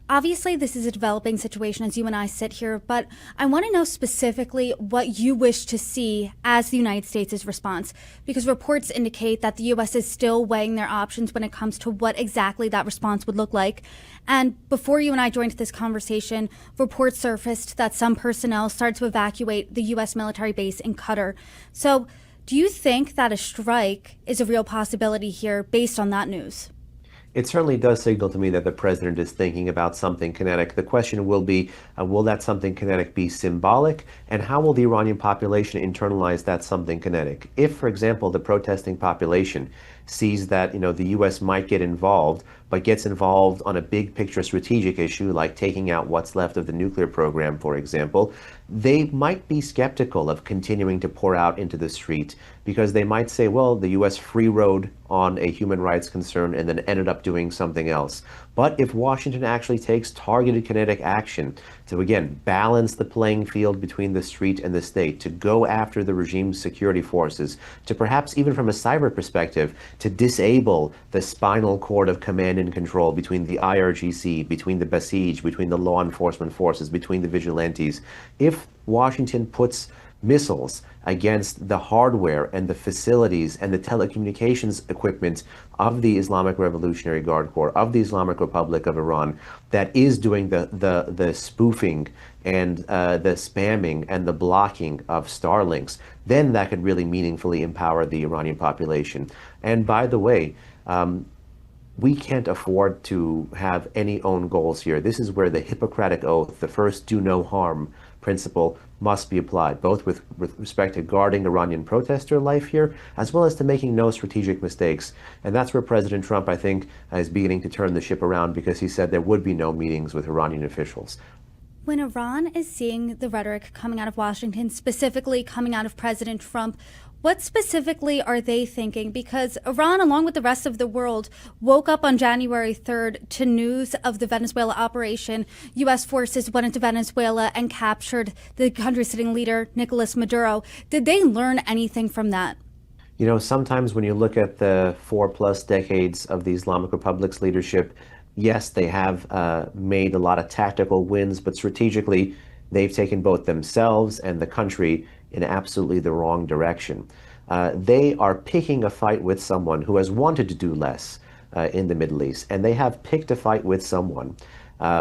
Obviously, this is a developing situation as you and I sit here, but I want to know specifically what you wish to see as the United States' response, because reports indicate that the U.S. is still weighing their options when it comes to what exactly that response would look like. And before you and I joined this conversation, reports surfaced that some personnel started to evacuate the U.S. military base in Qatar. So, do you think that a strike is a real possibility here based on that news? It certainly does signal to me that the president is thinking about something kinetic. The question will be, will that something kinetic be symbolic? And how will the Iranian population internalize that something kinetic? If, for example, the protesting population sees that, the U.S. might get involved, but gets involved on a big picture strategic issue like taking out what's left of the nuclear program, for example, they might be skeptical of continuing to pour out into the street because they might say, well, the U.S. free rode on a human rights concern and then ended up doing something else. But if Washington actually takes targeted kinetic action to, again, balance the playing field between the street and the state, to go after the regime's security forces, to perhaps even from a cyber perspective, to disable the spinal cord of command and control between the IRGC, between the Basij, between the law enforcement forces, between the vigilantes, if Washington puts missiles against the hardware and the facilities and the telecommunications equipment of the Islamic Revolutionary Guard Corps, of the Islamic Republic of Iran, that is doing the spoofing and the spamming and the blocking of Starlinks, then that could really meaningfully empower the Iranian population. And by the way, we can't afford to have any own goals here. This is where the Hippocratic Oath, the first do no harm principle, must be applied, both with respect to guarding Iranian protester life here, as well as to making no strategic mistakes. And that's where President Trump, I think, is beginning to turn the ship around because he said there would be no meetings with Iranian officials. When Iran is seeing the rhetoric coming out of Washington, specifically coming out of President Trump, what specifically are they thinking? Because Iran, along with the rest of the world, woke up on January 3rd to news of the Venezuela operation. U.S. forces went into Venezuela and captured the country's sitting leader, Nicolas Maduro. Did they learn anything from that? Sometimes when you look at the 4+ decades of the Islamic Republic's leadership, yes, they have made a lot of tactical wins, but strategically, they've taken both themselves and the country in absolutely the wrong direction. They are picking a fight with someone who has wanted to do less in the Middle East, and they have picked a fight with someone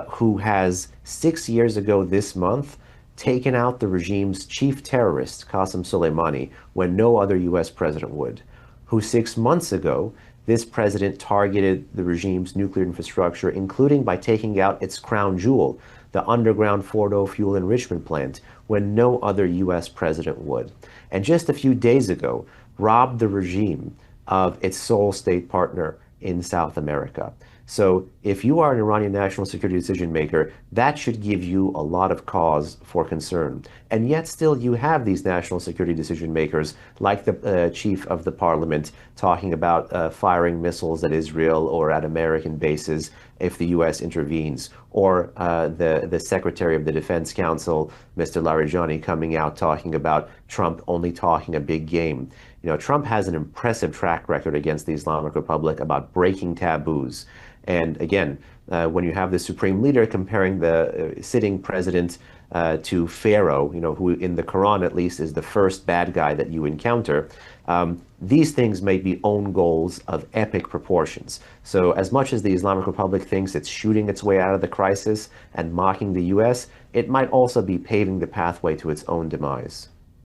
who has 6 years ago this month taken out the regime's chief terrorist, Qasem Soleimani, when no other U.S. president would, who 6 months ago this president targeted the regime's nuclear infrastructure, including by taking out its crown jewel, the underground Fordo fuel enrichment plant, when no other U.S. president would. And just a few days ago, robbed the regime of its sole state partner in South America. So if you are an Iranian national security decision maker, that should give you a lot of cause for concern. And yet still you have these national security decision makers like the chief of the parliament talking about firing missiles at Israel or at American bases if the U.S. intervenes, or the secretary of the Defense Council, Mr. Larijani, coming out talking about Trump only talking a big game. Trump has an impressive track record against the Islamic Republic about breaking taboos. And again, when you have the supreme leader comparing the sitting president to Pharaoh, who in the Quran at least is the first bad guy that you encounter, these things may be own goals of epic proportions. So as much as the Islamic Republic thinks it's shooting its way out of the crisis and mocking the U.S., it might also be paving the pathway to its own demise.